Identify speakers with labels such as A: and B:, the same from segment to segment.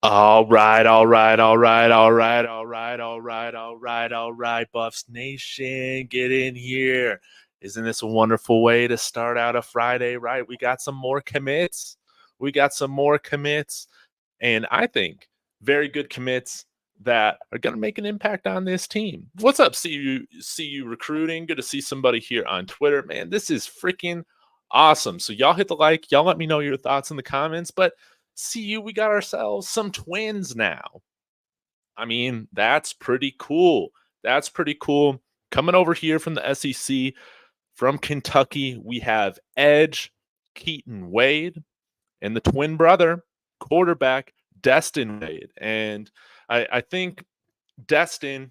A: All right, all right, all right, all right, all right, all right, all right, all right, Buffs Nation, get in here. Isn't this a wonderful way to start out a Friday, right? We got some more commits. We got some more commits, and I think very good commits that are going to make an impact on this team. What's up, CU recruiting? Good to see somebody here on Twitter. Man, this is freaking awesome. So y'all hit the like, y'all let me know your thoughts in the comments, but CU, we got ourselves some twins now. I mean, that's pretty cool. That's pretty cool. Coming over here from the SEC, from Kentucky, we have Edge, Keaton Wade, and the twin brother, quarterback, Destin Wade. And I think Destin,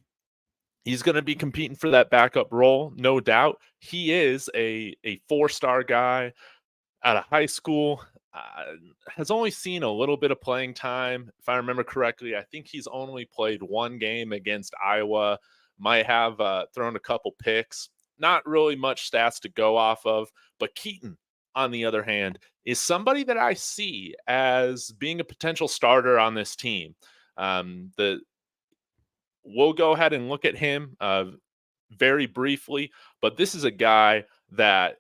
A: he's going to be competing for that backup role, no doubt. He is a four-star guy out of high school. Has only seen a little bit of playing time. If I remember correctly, I think he's only played one game against Iowa, might have thrown a couple picks. Not really much stats to go off of. But Keaton, on the other hand, is somebody that I see as being a potential starter on this team. We'll go ahead and look at him very briefly, but this is a guy that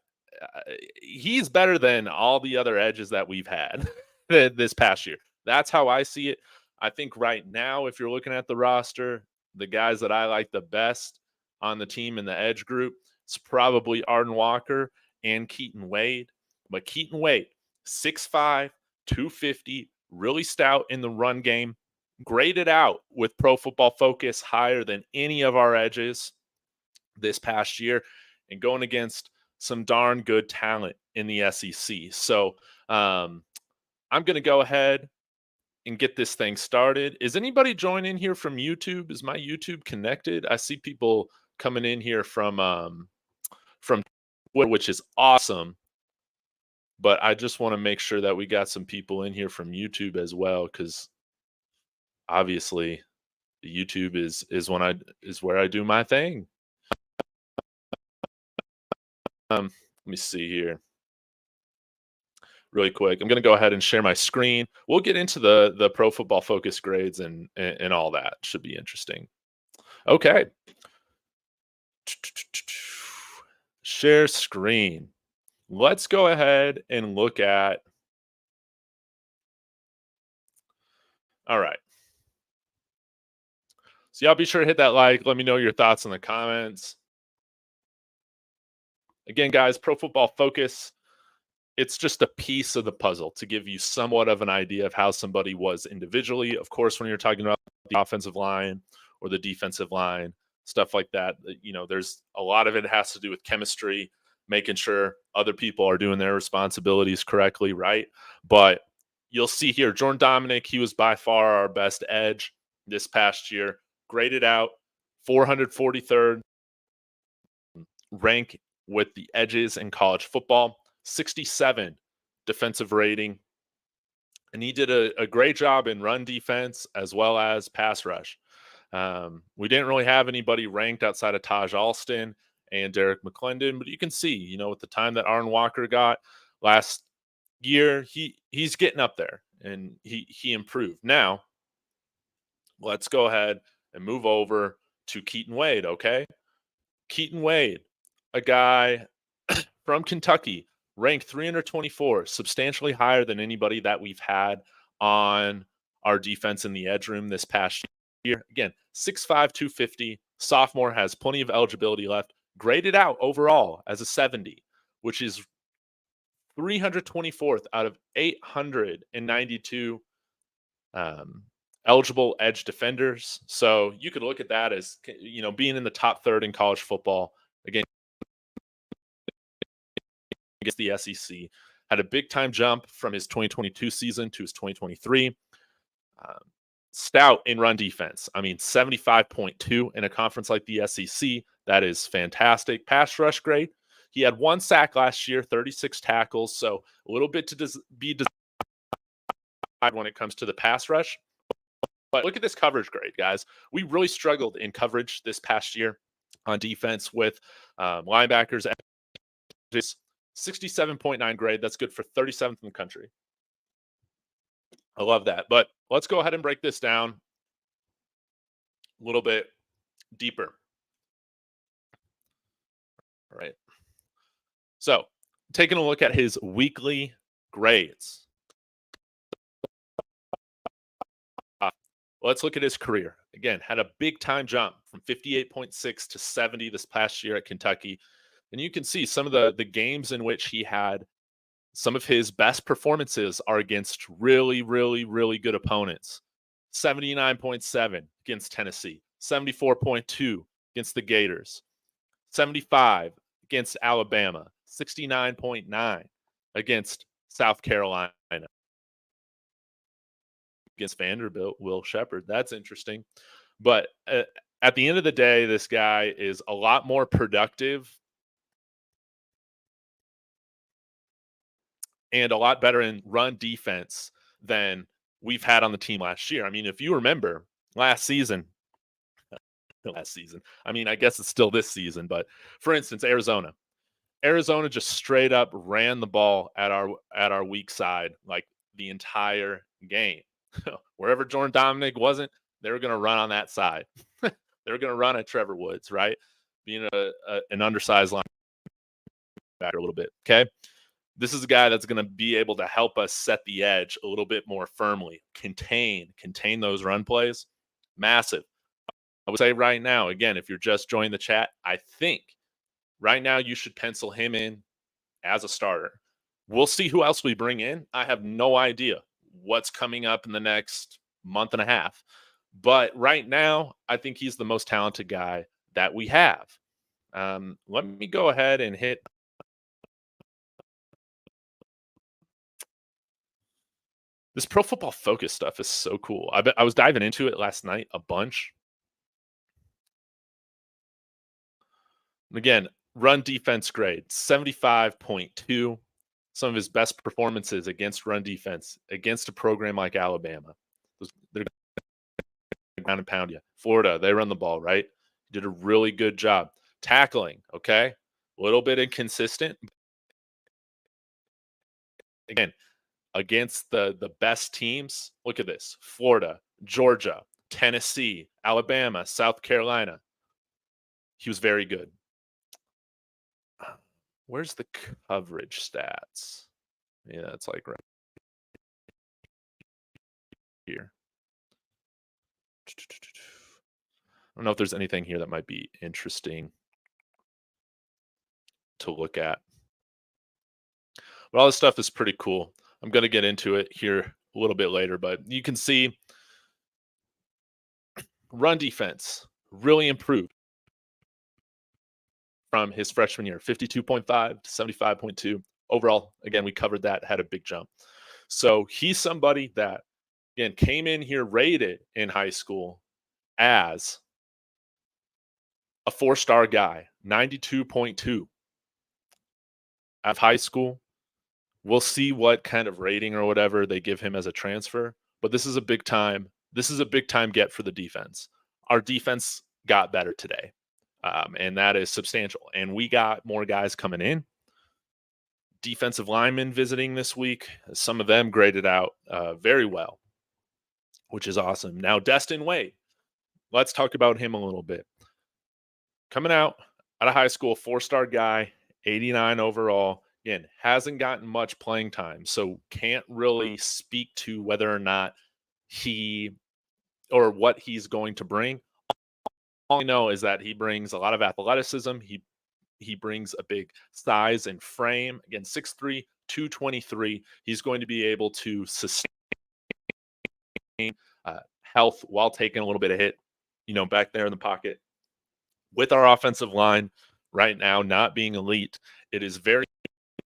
A: he's better than all the other edges that we've had this past year. That's how I see it. I think right now, if you're looking at the roster, the guys that I like the best on the team in the edge group, it's probably Arden Walker and Keaton Wade. But Keaton Wade, 6'5", 250, really stout in the run game, graded out with Pro Football Focus higher than any of our edges this past year, and going against some darn good talent in the SEC. So I'm going to go ahead and get this thing started. Is anybody joining here from YouTube? Is my YouTube connected? I see people coming in here from Twitter, which is awesome. But I just want to make sure that we got some people in here from YouTube as well, because obviously the YouTube is where I do my thing. Let me see here really quick. I'm going to go ahead and share my screen. We'll get into the Pro Football Focus grades and all that. Should be interesting. Okay. Share screen. Let's go ahead and look at. All right. So y'all be sure to hit that like. Let me know your thoughts in the comments. Again, guys, Pro Football Focus, it's just a piece of the puzzle to give you somewhat of an idea of how somebody was individually. Of course, when you're talking about the offensive line or the defensive line, stuff like that, there's a lot of it has to do with chemistry, making sure other people are doing their responsibilities correctly, right? But you'll see here, Jordan Dominic, he was by far our best edge this past year, graded out 443rd rank with the edges in college football, 67 defensive rating. And he did a great job in run defense as well as pass rush. We didn't really have anybody ranked outside of Taj Alston and Derek McClendon, but you can see, with the time that Arden Walker got last year, he's getting up there and he improved. Now, let's go ahead and move over to Keaton Wade, okay? Keaton Wade, a guy from Kentucky, ranked 324, substantially higher than anybody that we've had on our defense in the edge room this past year. Again, 6'5", 250, sophomore, has plenty of eligibility left, graded out overall as a 70, which is 324th out of 892 eligible edge defenders. So you could look at that as, being in the top third in college football. Again, against the SEC, had a big time jump from his 2022 season to his 2023. Stout in run defense. I mean, 75.2 in a conference like the SEC. That is fantastic. Pass rush grade. He had 1 sack last year, 36 tackles. So a little bit to be desired when it comes to the pass rush. But look at this coverage grade, guys. We really struggled in coverage this past year on defense with linebackers. 67.9 grade. That's good for 37th in the country. I love that. But let's go ahead and break this down a little bit deeper. All right. So, taking a look at his weekly grades. Let's look at his career. Again, had a big time jump from 58.6 to 70 this past year at Kentucky. And you can see some of the games in which he had some of his best performances are against really, really, really good opponents. 79.7 against Tennessee, 74.2 against the Gators, 75 against Alabama, 69.9 against South Carolina, against Vanderbilt, Will Shepherd. That's interesting. But at the end of the day, this guy is a lot more productive and a lot better in run defense than we've had on the team last year. I mean, if you remember last season, I mean, I guess it's still this season, but for instance, Arizona just straight up ran the ball at our weak side like the entire game. Wherever Jordan Dominic wasn't, they were going to run on that side. They were going to run at Trevor Woods, right? Being an undersized linebacker a little bit. Okay. This is a guy that's going to be able to help us set the edge a little bit more firmly, contain those run plays. Massive. I would say right now, again, if you're just joining the chat, I think right now you should pencil him in as a starter. We'll see who else we bring in. I have no idea what's coming up in the next month and a half. But right now, I think he's the most talented guy that we have. Let me go ahead and hit. This Pro Football Focus stuff is so cool. I was diving into it last night a bunch. Again, run defense grade, 75.2. Some of his best performances against run defense against a program like Alabama. They're ground and pound you. Florida, they run the ball, right? Did a really good job. Tackling, okay? A little bit inconsistent. Again, against the best teams, look at this. Florida, Georgia, Tennessee, Alabama, South Carolina. He was very good. Where's the coverage stats? Yeah, it's like right here. I don't know if there's anything here that might be interesting to look at. But all this stuff is pretty cool. I'm going to get into it here a little bit later, but you can see run defense really improved from his freshman year, 52.5 to 75.2. Overall, again, we covered that, had a big jump. So he's somebody that, again, came in here rated in high school as a 4-star guy, 92.2 of high school. We'll see what kind of rating or whatever they give him as a transfer, but this is a big time get for the defense. Our defense got better today, and that is substantial. And we got more guys coming in. Defensive linemen visiting this week. Some of them graded out very well, which is awesome. Now, Destin Wade, let's talk about him a little bit. Coming out of high school, 4-star guy, 89 overall. Again, hasn't gotten much playing time, so can't really speak to whether or not what he's going to bring. All I know is that he brings a lot of athleticism. He brings a big size and frame. Again, 6'3", 223. He's going to be able to sustain health while taking a little bit of hit, back there in the pocket. With our offensive line right now not being elite, it is very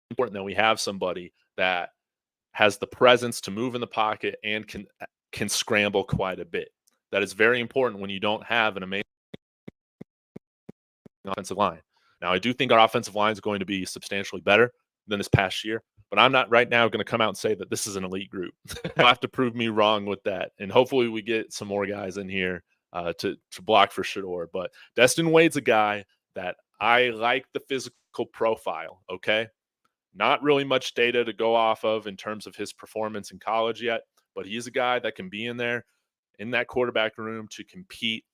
A: important that we have somebody that has the presence to move in the pocket and can scramble quite a bit. That is very important when you don't have an amazing offensive line. Now, I do think our offensive line is going to be substantially better than this past year, but I'm not right now going to come out and say that this is an elite group. You'll have to prove me wrong with that, and hopefully we get some more guys in here to block for sure. But Destin Wade's a guy that I like the physical profile, okay? Not really much data to go off of in terms of his performance in college yet, but he's a guy that can be in there in that quarterback room to compete.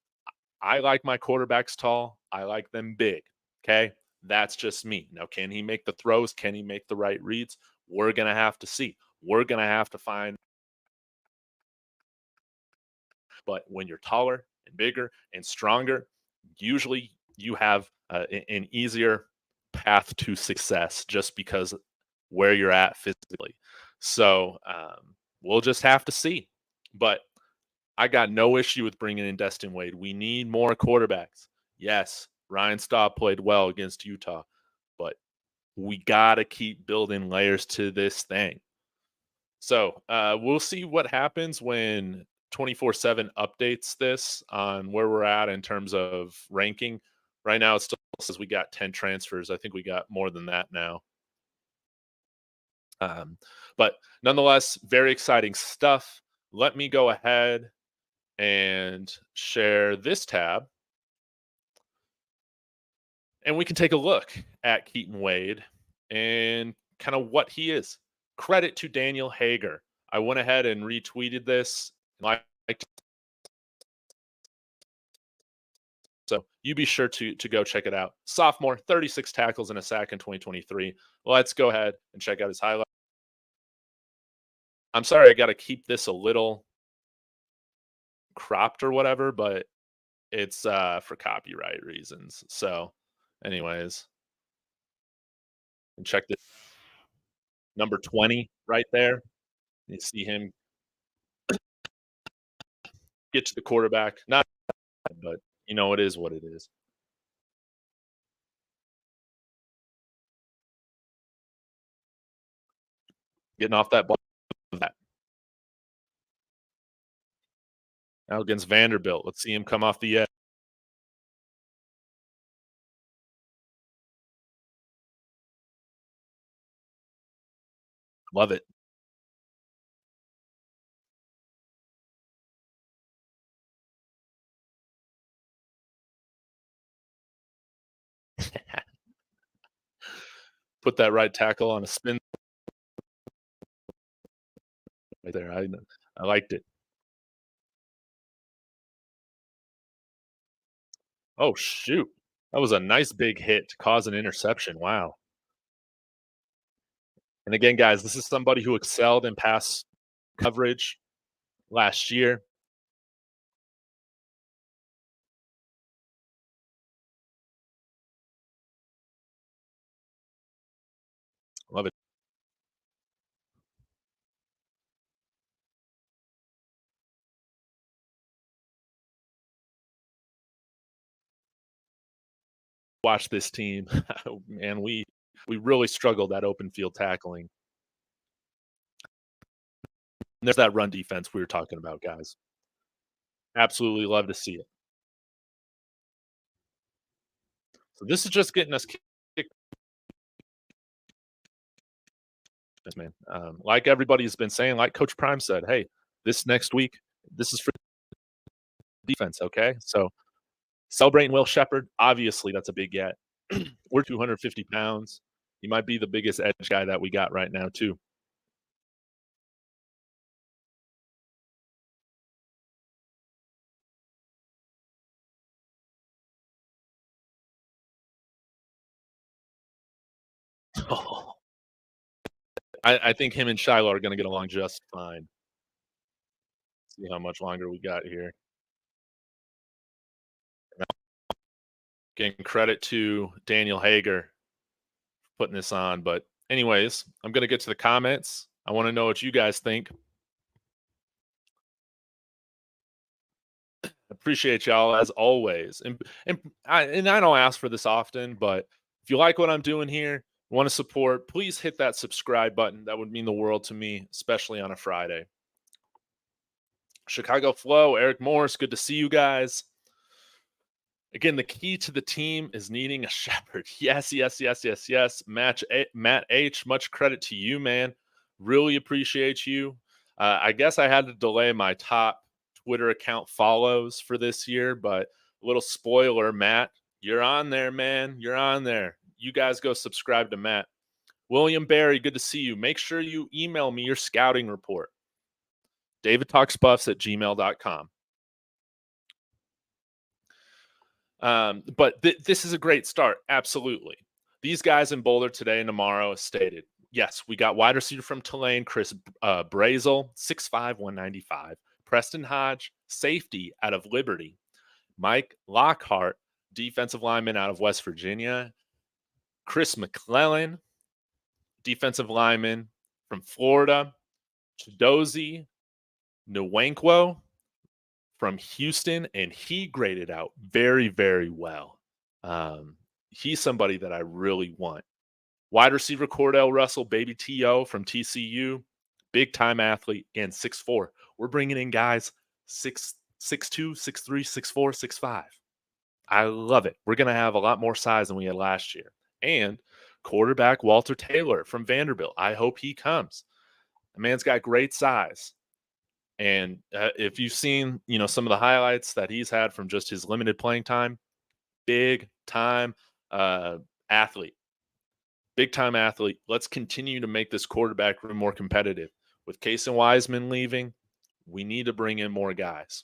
A: I like my quarterbacks tall. I like them big. Okay. That's just me. Now, can he make the throws? Can he make the right reads? We're going to have to see. We're going to have to find. But when you're taller and bigger and stronger, usually you have an easier path to success just because where you're at physically. So we'll just have to see. But I got no issue with bringing in Destin Wade. We need more quarterbacks. Yes, Ryan Staub played well against Utah, but we got to keep building layers to this thing. So we'll see what happens when 24/7 updates this on where we're at in terms of ranking. Right now, it still says we got 10 transfers. I think we got more than that now. But nonetheless, very exciting stuff. Let me go ahead and share this tab, and we can take a look at Keaton Wade and kind of what he is. Credit to Daniel Hager. I went ahead and retweeted this. So you be sure to go check it out. Sophomore, 36 tackles and a sack in 2023. Let's go ahead and check out his highlight. I'm sorry, I got to keep this a little cropped or whatever, but it's for copyright reasons. So, anyways, and check this number 20 right there. You see him get to the quarterback. Not, but it is what it is. Getting off that ball. Now against Vanderbilt. Let's see him come off the edge. Love it. Put that right tackle on a spin right there. I liked it. Oh shoot. That was a nice big hit to cause an interception. Wow. And again, guys, this is somebody who excelled in pass coverage last year. Love it. Watch this team. Man, we really struggled at open field tackling. And there's that run defense we were talking about, guys. Absolutely love to see it. So this is just getting us kicked, man. Like everybody's been saying, like Coach Prime said, hey, this next week, this is for defense, okay? So celebrating Will Shepard, obviously that's a big get. We're 250 pounds. He might be the biggest edge guy that we got right now, too. I think him and Shiloh are going to get along just fine. See how much longer we got here. Getting credit to Daniel Hager putting this on. But anyways, I'm going to get to the comments. I want to know what you guys think. Appreciate y'all as always. And I don't ask for this often, but if you like what I'm doing here, want to support, please hit that subscribe button. That would mean the world to me, especially on a Friday. Chicago Flow, Eric Morris, good to see you guys. Again, the key to the team is needing a shepherd. Yes. Matt H, much credit to you, man. Really appreciate you. I guess I had to delay my top Twitter account follows for this year, but a little spoiler, Matt, you're on there, man. You're on there. You guys go subscribe to Matt. William Barry, good to see you. Make sure you email me your scouting report. davidtalksbuffs@gmail.com. But this is a great start. Absolutely. These guys in Boulder today and tomorrow, as stated. Yes, we got wide receiver from Tulane, Chris Brazel, 6'5", 195. Preston Hodge, safety out of Liberty. Mike Lockhart, defensive lineman out of West Virginia. Chris McClellan, defensive lineman from Florida. Chidozie Nwankwo from Houston, and he graded out very, very well. He's somebody that I really want. Wide receiver Cordell Russell, baby T.O. from TCU, big time athlete, again, 6'4". We're bringing in guys 6'2", 6'3", 6'4", 6'5". I love it. We're going to have a lot more size than we had last year. And quarterback Walter Taylor from Vanderbilt. I hope he comes. The man's got great size. And if you've seen, some of the highlights that he's had from just his limited playing time, big time athlete. Big time athlete. Let's continue to make this quarterback room more competitive. With Case and Wiseman leaving, we need to bring in more guys.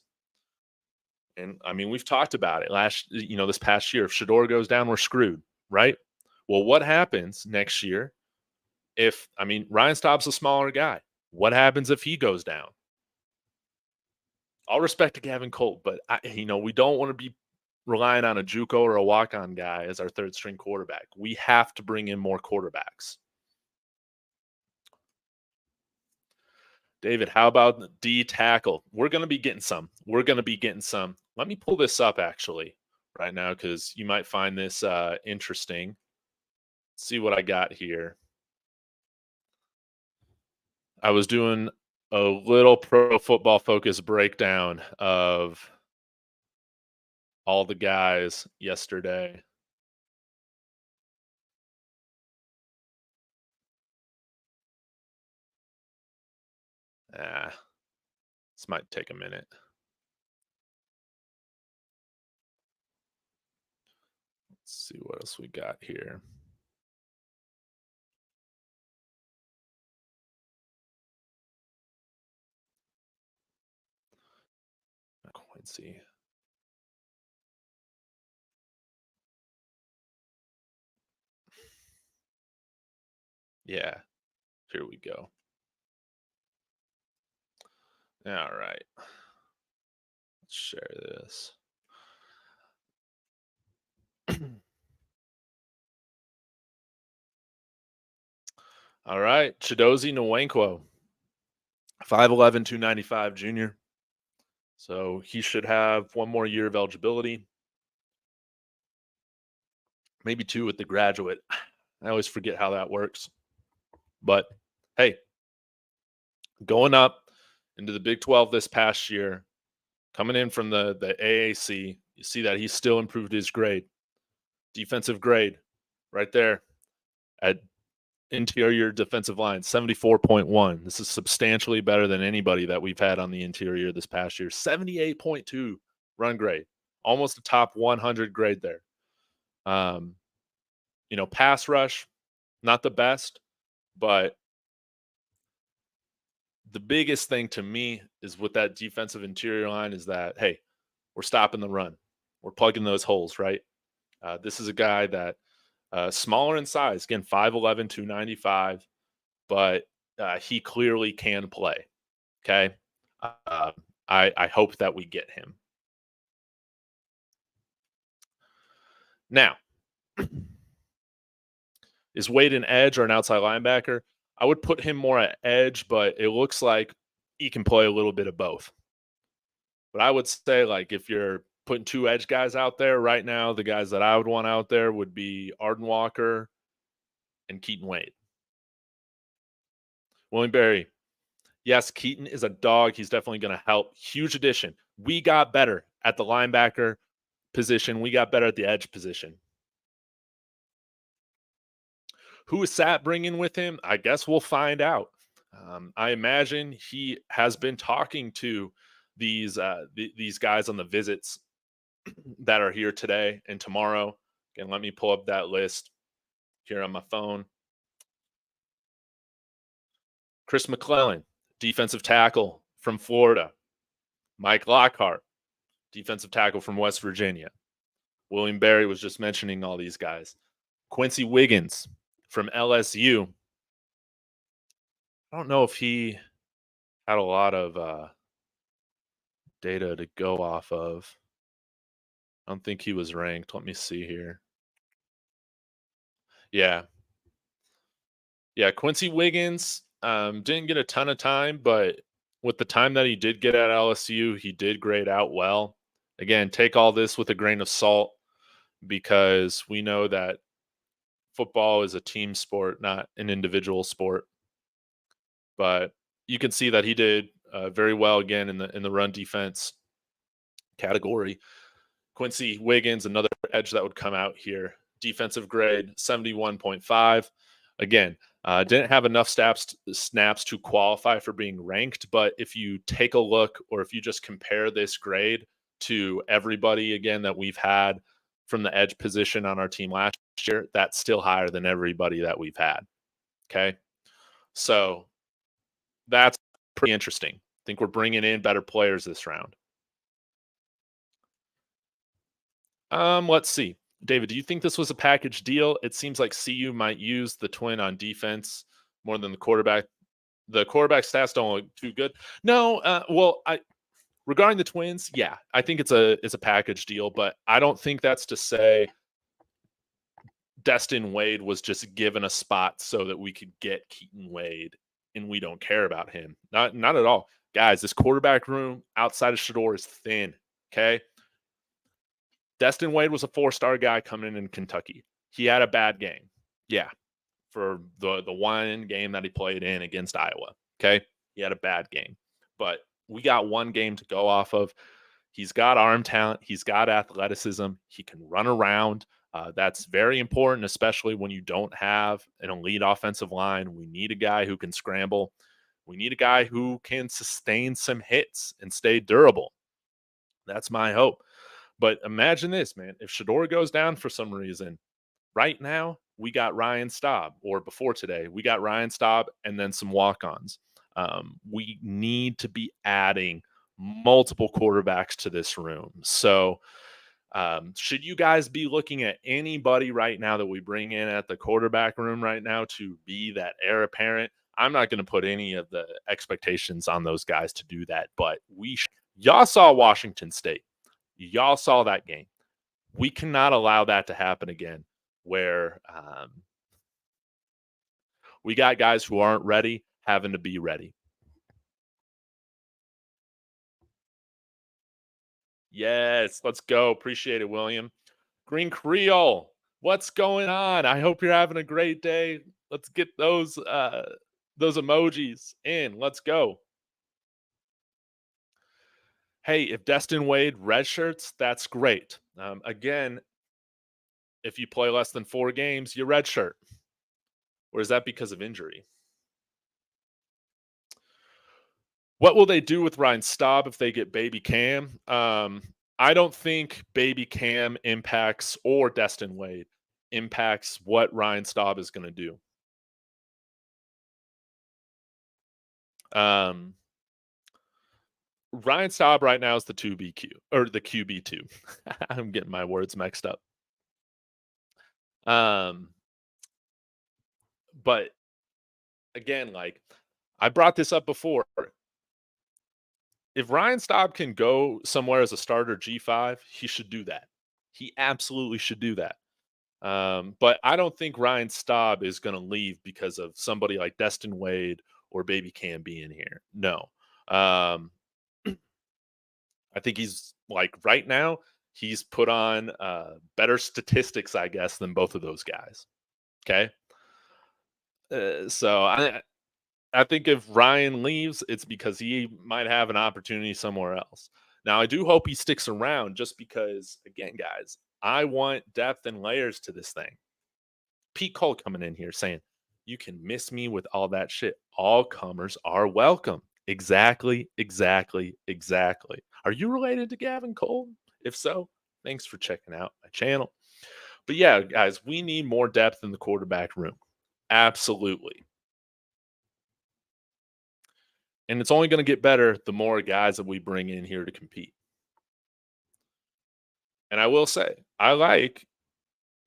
A: And I mean, we've talked about it this past year. If Shedeur goes down, we're screwed, right? Well, what happens next year Ryan Staub's a smaller guy. What happens if he goes down? All respect to Gavin Colt, but we don't want to be relying on a JUCO or a walk-on guy as our third string quarterback. We have to bring in more quarterbacks. David, how about the D tackle? We're going to be getting some. Let me pull this up actually right now because you might find this interesting. Let's see what I got here. I was doing a little Pro Football Focus breakdown of all the guys yesterday. This might take a minute. Let's see what else we got here. Quincy. Yeah, here we go. All right. Let's share this. All right. Chidozie Nwankwo, 5'11", 295 junior. So he should have one more year of eligibility. Maybe two with the graduate. I always forget how that works. But hey, going up into the Big 12 this past year, coming in from the AAC, you see that he still improved his grade. Defensive grade right there at interior defensive line, 74.1. This is substantially better than anybody that we've had on the interior this past year. 78.2 run grade, almost a top 100 grade there. Pass rush, not the best, but the biggest thing to me is with that defensive interior line is that, hey, we're stopping the run. We're plugging those holes, right? This is a guy that smaller in size, again, 5'11", 295, but he clearly can play. Okay. I hope that we get him. Now, is Wade an edge or an outside linebacker? I would put him more at edge, but it looks like he can play a little bit of both. But I would say, like, if you're putting two edge guys out there right now, the guys that I would want out there would be Arden Walker and Keaton Wade. William Barry. Yes, Keaton is a dog. He's definitely going to help. Huge addition. We got better at the linebacker position. We got better at the edge position. Who is Sat bringing with him? I guess we'll find out. I imagine he has been talking to these guys on the visits that are here today and tomorrow. Again, let me pull up that list here on my phone. Chris McClellan, defensive tackle from Florida. Mike Lockhart, defensive tackle from West Virginia. William Berry was just mentioning all these guys. Quincy Wiggins from LSU. I don't know if he had a lot of data to go off of. I don't think he was ranked. Let me see here. Yeah. Yeah, Quincy Wiggins didn't get a ton of time, but with the time that he did get at LSU, he did grade out well. Again, take all this with a grain of salt because we know that football is a team sport, not an individual sport. But you can see that he did very well again in the run defense category. Quincy Wiggins, another edge that would come out here. Defensive grade 71.5. Again, didn't have enough snaps to qualify for being ranked, but if you take a look or if you just compare this grade to everybody again that we've had from the edge position on our team last year, that's still higher than everybody that we've had. Okay. So that's pretty interesting. I think we're bringing in better players this round. Let's see. David, do you think this was a package deal? It seems like CU might use the twin on defense more than the quarterback. The quarterback stats don't look too good. No, regarding the twins, yeah, I think it's a package deal, but I don't think that's to say Destin Wade was just given a spot so that we could get Keaton Wade and we don't care about him. Not at all. Guys, this quarterback room outside of Shedeur is thin. Okay. Destin Wade was a 4-star guy coming in Kentucky. He had a bad game. Yeah. For the one game that he played in against Iowa. Okay. He had a bad game. But we got one game to go off of. He's got arm talent. He's got athleticism. He can run around. That's very important, especially when you don't have an elite offensive line. We need a guy who can scramble. We need a guy who can sustain some hits and stay durable. That's my hope. But imagine this, man. If Shedeur goes down for some reason, right now we got Ryan Staub, or before today, we got Ryan Staub and then some walk-ons. We need to be adding multiple quarterbacks to this room. So should you guys be looking at anybody right now that we bring in at the quarterback room right now to be that heir apparent? I'm not going to put any of the expectations on those guys to do that, but y'all saw Washington State. Y'all saw that game. We cannot allow that to happen again where we got guys who aren't ready having to be ready. Yes, let's go. Appreciate it, William. Green Creole, what's going on? I hope you're having a great day. Let's get those emojis in. Let's go. Hey, if Destin Wade redshirts, that's great. Again, if you play less than 4 games, you redshirt. Or is that because of injury? What will they do with Ryan Staub if they get Baby Cam? I don't think Baby Cam impacts, or Destin Wade impacts what Ryan Staub is going to do. Ryan Staub right now is the 2BQ or the QB2. I'm getting my words mixed up. But again, like I brought this up before. If Ryan Staub can go somewhere as a starter G5, he should do that. He absolutely should do that. But I don't think Ryan Staub is going to leave because of somebody like Destin Wade or Baby Cam being here. No. I think he's like right now, he's put on better statistics, I guess, than both of those guys. Okay. So I think if Ryan leaves, it's because he might have an opportunity somewhere else. Now, I do hope he sticks around just because, again, guys, I want depth and layers to this thing. Pete Cole coming in here saying, you can miss me with all that shit. All comers are welcome. Exactly. Are you related to Gavin Cole? If so, thanks for checking out my channel. But yeah, guys, we need more depth in the quarterback room. Absolutely. And it's only going to get better the more guys that we bring in here to compete. And I will say, I like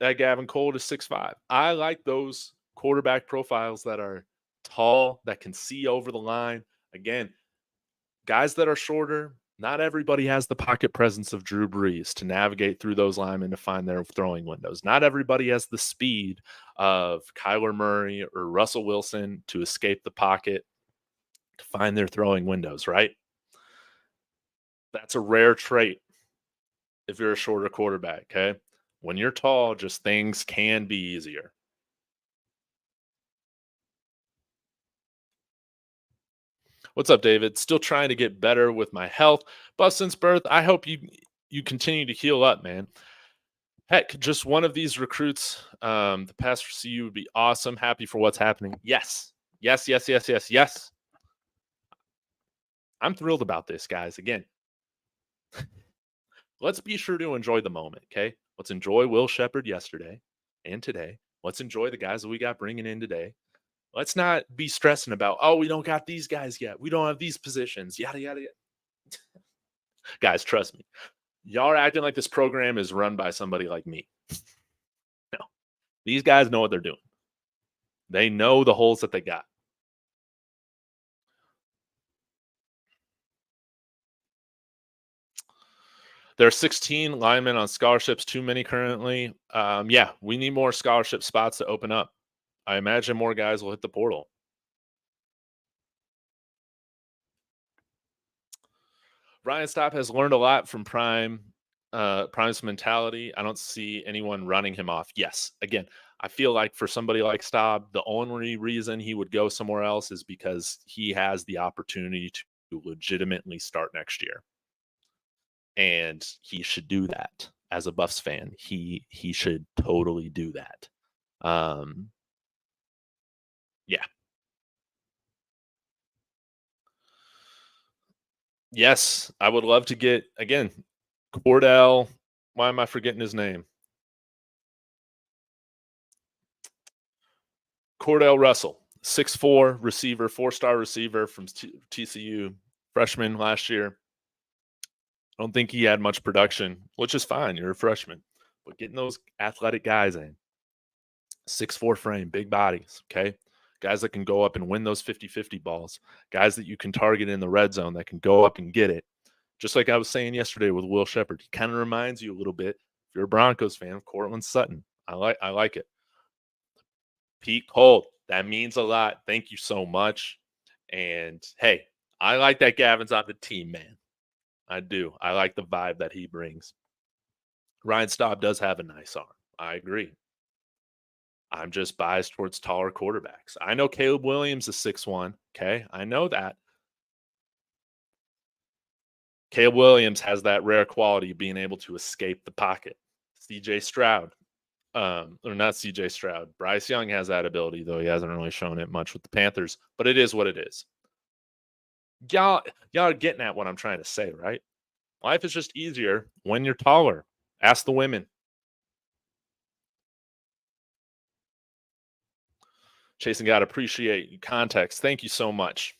A: that Gavin Cole is 6'5". I like those quarterback profiles that are tall, that can see over the line. Again, guys that are shorter, not everybody has the pocket presence of Drew Brees to navigate through those linemen to find their throwing windows. Not everybody has the speed of Kyler Murray or Russell Wilson to escape the pocket to find their throwing windows, right? That's a rare trait if you're a shorter quarterback, okay? When you're tall, just things can be easier. What's up, David? Still trying to get better with my health, but since birth, I hope you continue to heal up, man. Heck, just one of these recruits, the pass for CU would be awesome. Happy for what's happening. Yes, yes, yes, yes, yes, yes. I'm thrilled about this, guys. Again, let's be sure to enjoy the moment, okay? Let's enjoy Will Shepherd yesterday and today. Let's enjoy the guys that we got bringing in today. Let's not be stressing about, oh, we don't got these guys yet. We don't have these positions, yada, yada, yada. Guys, trust me. Y'all are acting like this program is run by somebody like me. No, these guys know what they're doing. They know the holes that they got. There are 16 linemen on scholarships, too many currently. Yeah, we need more scholarship spots to open up. I imagine more guys will hit the portal. Ryan Staub has learned a lot from Prime's mentality. I don't see anyone running him off. Yes, again, I feel like for somebody like Staub, the only reason he would go somewhere else is because he has the opportunity to legitimately start next year. And he should do that as a Buffs fan. He should totally do that. Yeah. Yes, I would love to get again Cordell. Why am I forgetting his name? Cordell Russell, 6'4" receiver, 4-star receiver from TCU, freshman last year. I don't think he had much production, which is fine. You're a freshman. But getting those athletic guys in, 6'4" frame, big bodies, okay? Guys that can go up and win those 50-50 balls, guys that you can target in the red zone that can go up and get it. Just like I was saying yesterday with Will Shepherd, he kind of reminds you a little bit, if you're a Broncos fan, of Cortland Sutton. I like it. Pete Colt, that means a lot. Thank you so much. And hey, I like that Gavin's on the team, man. I do. I like the vibe that he brings. Ryan Staub does have a nice arm. I agree. I'm just biased towards taller quarterbacks. I know Caleb Williams is 6'1". Okay. I know that. Caleb Williams has that rare quality of being able to escape the pocket. CJ Stroud, or not CJ Stroud. Bryce Young has that ability, though he hasn't really shown it much with the Panthers, but it is what it is. Y'all are getting at what I'm trying to say, right? Life is just easier when you're taller. Ask the women. Chasing God, appreciate context. Thank you so much.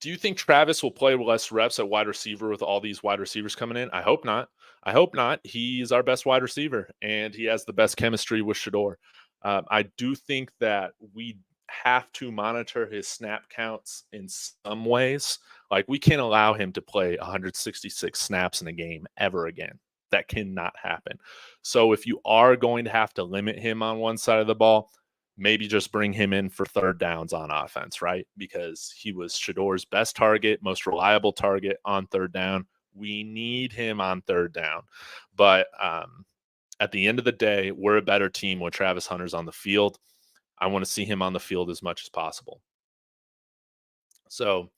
A: Do you think Travis will play less reps at wide receiver with all these wide receivers coming in? I hope not. I hope not. He's our best wide receiver, and he has the best chemistry with Shador. I do think that we have to monitor his snap counts in some ways. Like, we can't allow him to play 166 snaps in a game ever again. That cannot happen. So if you are going to have to limit him on one side of the ball, maybe just bring him in for third downs on offense, right? Because he was Shador's best target, most reliable target on third down. We need him on third down. But at the end of the day, we're a better team when Travis Hunter's on the field. I want to see him on the field as much as possible. So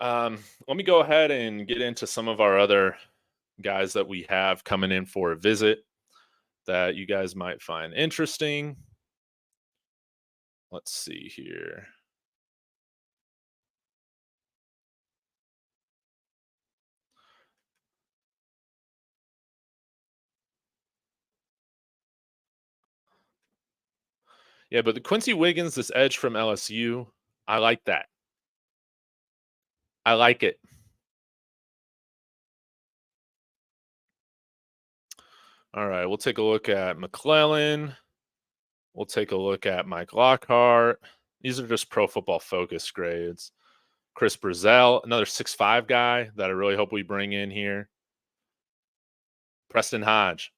A: let me go ahead and get into some of our other guys that we have coming in for a visit that you guys might find interesting. Let's see here. Yeah, but the Quincy Wiggins, this edge from LSU, I like that. I like it. All right, we'll take a look at McClellan. We'll take a look at Mike Lockhart. These are just Pro Football Focus grades. Chris Brazell, another 6'5" guy that I really hope we bring in here. Preston Hodge,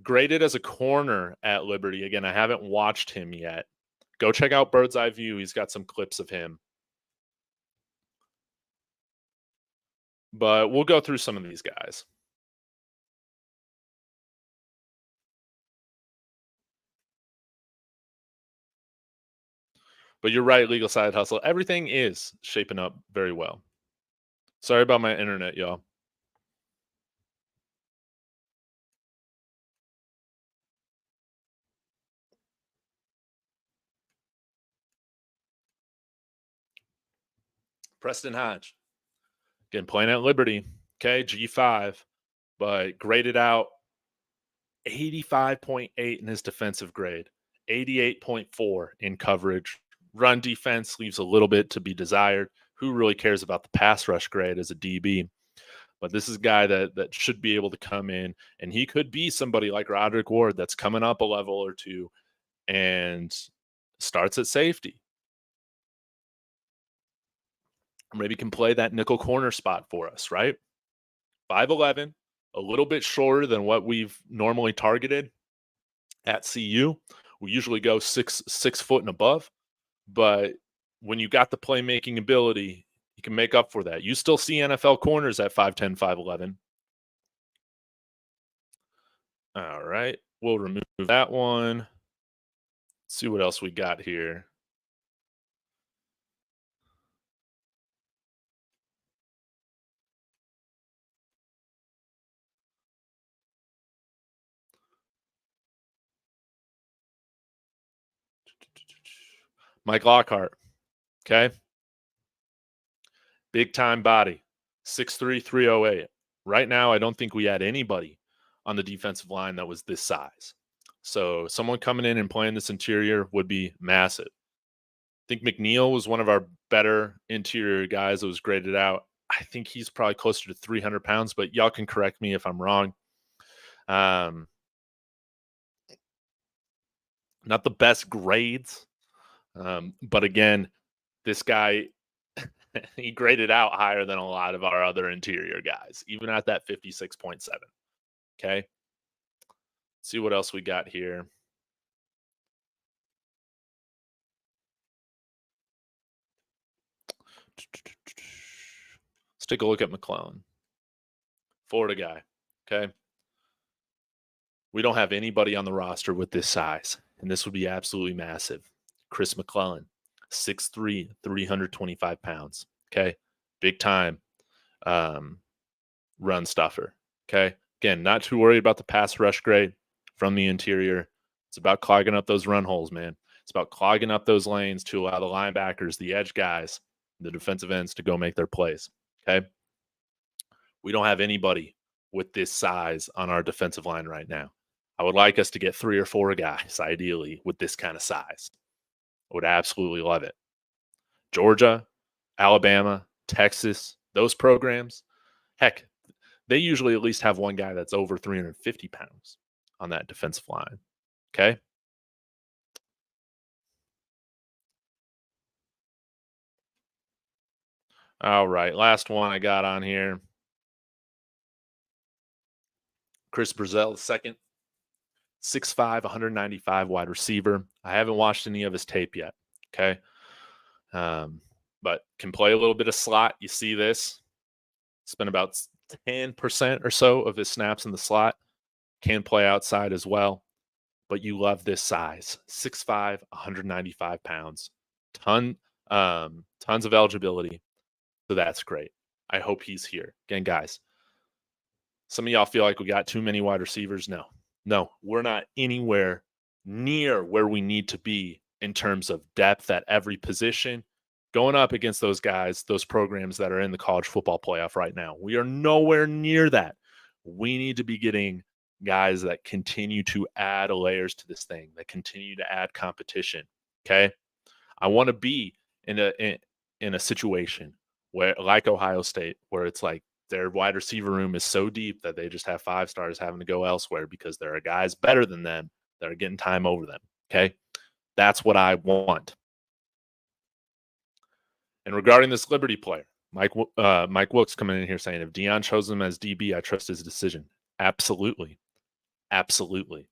A: graded as a corner at Liberty. Again, I haven't watched him yet. Go check out Bird's Eye View. He's got some clips of him. But we'll go through some of these guys. But you're right, Legal Side Hustle. Everything is shaping up very well. Sorry about my internet, y'all. Preston Hodge. Again, playing at Liberty. Okay, G5. But graded out 85.8 in his defensive grade, 88.4 in coverage. Run defense leaves a little bit to be desired. Who really cares about the pass rush grade as a DB? But this is a guy that should be able to come in, and he could be somebody like Roderick Ward that's coming up a level or two and starts at safety. Maybe can play that nickel corner spot for us, right? 5'11", a little bit shorter than what we've normally targeted at CU. We usually go 6 foot and above, but when you got the playmaking ability, you can make up for that. You still see NFL corners at 5'10", 5'11". All right, we'll remove that one. Let's see what else we got here. Mike Lockhart, okay? Big time body, 6'3", 308. Right now, I don't think we had anybody on the defensive line that was this size. So someone coming in and playing this interior would be massive. I think McNeil was one of our better interior guys that was graded out. I think he's probably closer to 300 pounds, but y'all can correct me if I'm wrong. Not the best grades. But again, this guy, he graded out higher than a lot of our other interior guys, even at that 56.7. Okay. Let's see what else we got here. Let's take a look at McClellan. Florida guy. Okay. We don't have anybody on the roster with this size, and this would be absolutely massive. Chris McClellan, 6'3", 325 pounds. Okay. Big time run stuffer. Okay. Again, not too worried about the pass rush grade from the interior. It's about clogging up those run holes, man. It's about clogging up those lanes to allow the linebackers, the edge guys, the defensive ends to go make their plays. Okay. We don't have anybody with this size on our defensive line right now. I would like us to get 3 or 4 guys, ideally, with this kind of size. I would absolutely love it. Georgia, Alabama, Texas, those programs, heck, they usually at least have one guy that's over 350 pounds on that defensive line. Okay. All right. Last one I got on here. Chris Brazell, second, 6'5", 195 wide receiver. I haven't watched any of his tape yet. Okay. But can play a little bit of slot. You see this. Spent about 10% or so of his snaps in the slot. Can play outside as well. But you love this size. 6'5", 195 pounds. Tons of eligibility. So that's great. I hope he's here. Again, guys, some of y'all feel like we got too many wide receivers. No, we're not anywhere near where we need to be in terms of depth at every position. Going up against those guys, those programs that are in the college football playoff right now, we are nowhere near that. We need to be getting guys that continue to add layers to this thing, that continue to add competition. Okay. I want to be in a situation where, like Ohio State, where it's like their wide receiver room is so deep that they just have 5 stars having to go elsewhere because there are guys better than them that are getting time over them. Okay, that's what I want. And regarding this Liberty player, Mike Wilkes coming in here saying, if Deion chose him as DB, I trust his decision. Absolutely. Absolutely.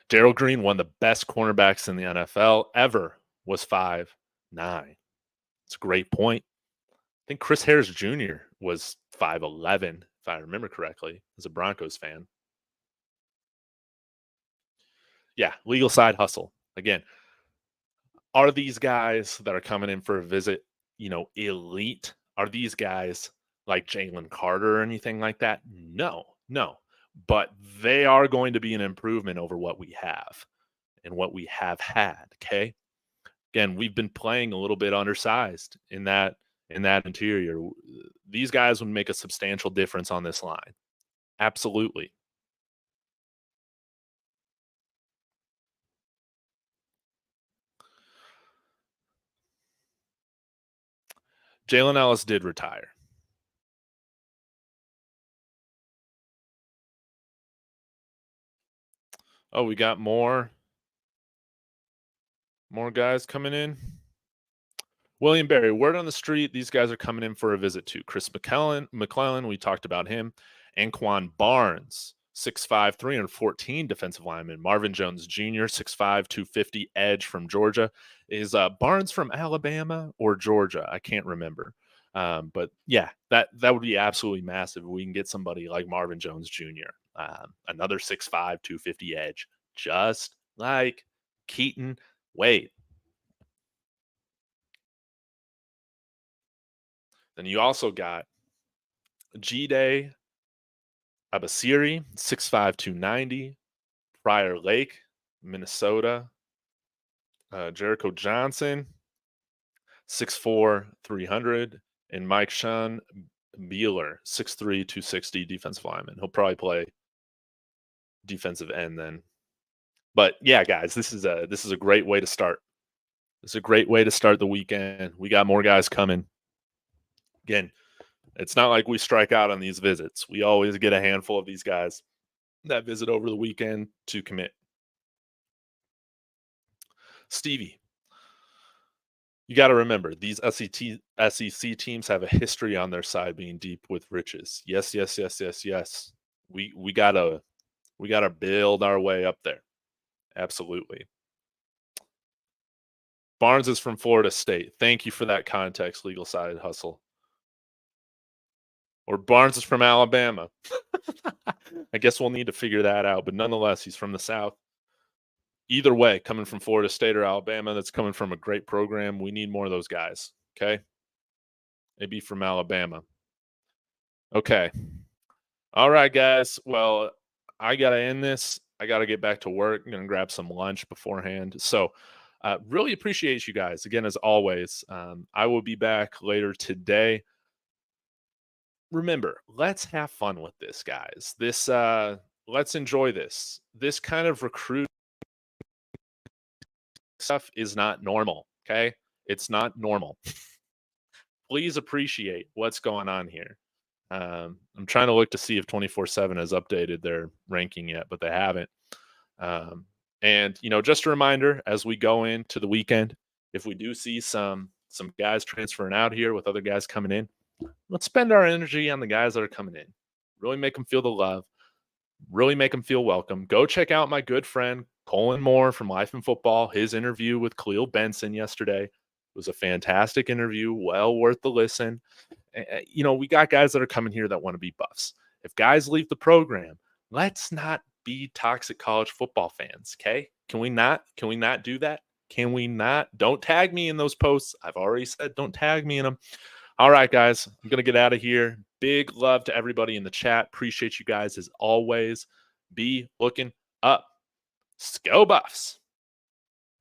A: Darrell Green, one of the best cornerbacks in the NFL ever, was 5'9". It's a great point. I think Chris Harris Jr. was 5'11", if I remember correctly, as a Broncos fan. Yeah, legal side hustle. Again, are these guys that are coming in for a visit, elite? Are these guys like Jalen Carter or anything like that? No. But they are going to be an improvement over what we have and what we have had. Okay. Again, we've been playing a little bit undersized in that interior. These guys would make a substantial difference on this line. Absolutely. Jalen Ellis did retire. Oh, we got more guys coming in. William Berry, word on the street, these guys are coming in for a visit too. Chris McClellan, we talked about him. Anquan Barnes, 6'5", 314 defensive lineman. Marvin Jones Jr., 6'5", 250 edge from Georgia. Is Barnes from Alabama or Georgia? I can't remember. But yeah, that would be absolutely massive if we can get somebody like Marvin Jones Jr., another 6'5", 250 edge, just like Keaton Wade. Then you also got G-Day Abasiri, 6'5", 290. Prior Lake, Minnesota. Jericho Johnson, 6'4", 300. And Mike Sean Beeler, 6'3", 260 defensive lineman. He'll probably play defensive end then. But yeah, guys, this is a great way to start. It's a great way to start the weekend. We got more guys coming. Again, it's not like we strike out on these visits. We always get a handful of these guys that visit over the weekend to commit. Stevie, you got to remember, these SEC teams have a history on their side being deep with riches. Yes. We gotta build our way up there. Absolutely. Barnes is from Florida State. Thank you for that context, legal side hustle. Or Barnes is from Alabama. I guess we'll need to figure that out. But nonetheless, he's from the South. Either way, coming from Florida State or Alabama, that's coming from a great program. We need more of those guys. Okay. Maybe from Alabama. Okay. All right, guys. Well, I got to end this. I got to get back to work. I'm going to grab some lunch beforehand. So, really appreciate you guys. Again, as always, I will be back later today. Remember, let's have fun with this, guys. Let's enjoy this. This kind of recruit stuff is not normal. Okay. It's not normal. Please appreciate what's going on here. I'm trying to look to see if 24/7 has updated their ranking yet, but they haven't. And just a reminder as we go into the weekend, if we do see some guys transferring out here with other guys coming in, let's spend our energy on the guys that are coming in. Really make them feel the love. Really make them feel welcome. Go check out my good friend Colin Moore from Life and Football. His interview with Khalil Benson yesterday was a fantastic interview. Well worth the listen. We got guys that are coming here that want to be Buffs. If guys leave the program, let's not be toxic college football fans. Okay. Can we not do that? Can we not? Don't tag me in those posts. I've already said don't tag me in them. All right, guys, I'm going to get out of here. Big love to everybody in the chat. Appreciate you guys as always. Be looking up. Go Buffs.